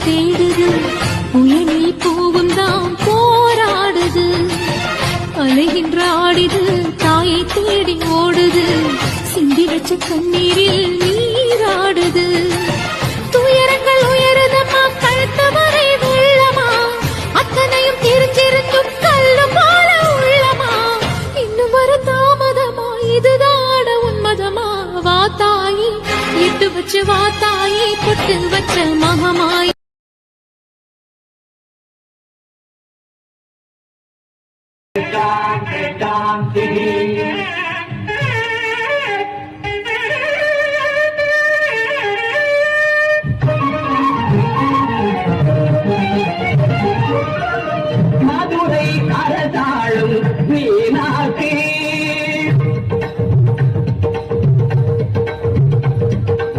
தேடுது, புயலில் பூவும் தான் போராடுது. அலைகின்ற ஆடிது, தாயை தேடி ஓடுது, சிந்தி வச்ச கண்ணீரில் நீராடுது. துயரங்கள் உயருதம்மா, கழுத்து வரை வெள்ளமா, அத்தனையும் தெரிஞ்சிருந்தும் கல்லும் போல உள்ளமா. இன்னும் வர தாமதமா, இதுதான உன்மதமா? வா தாயி, இட்டு வச்சு வா தாயி, பொட்டு வச்ச மகமாய். Dum, dum, dum,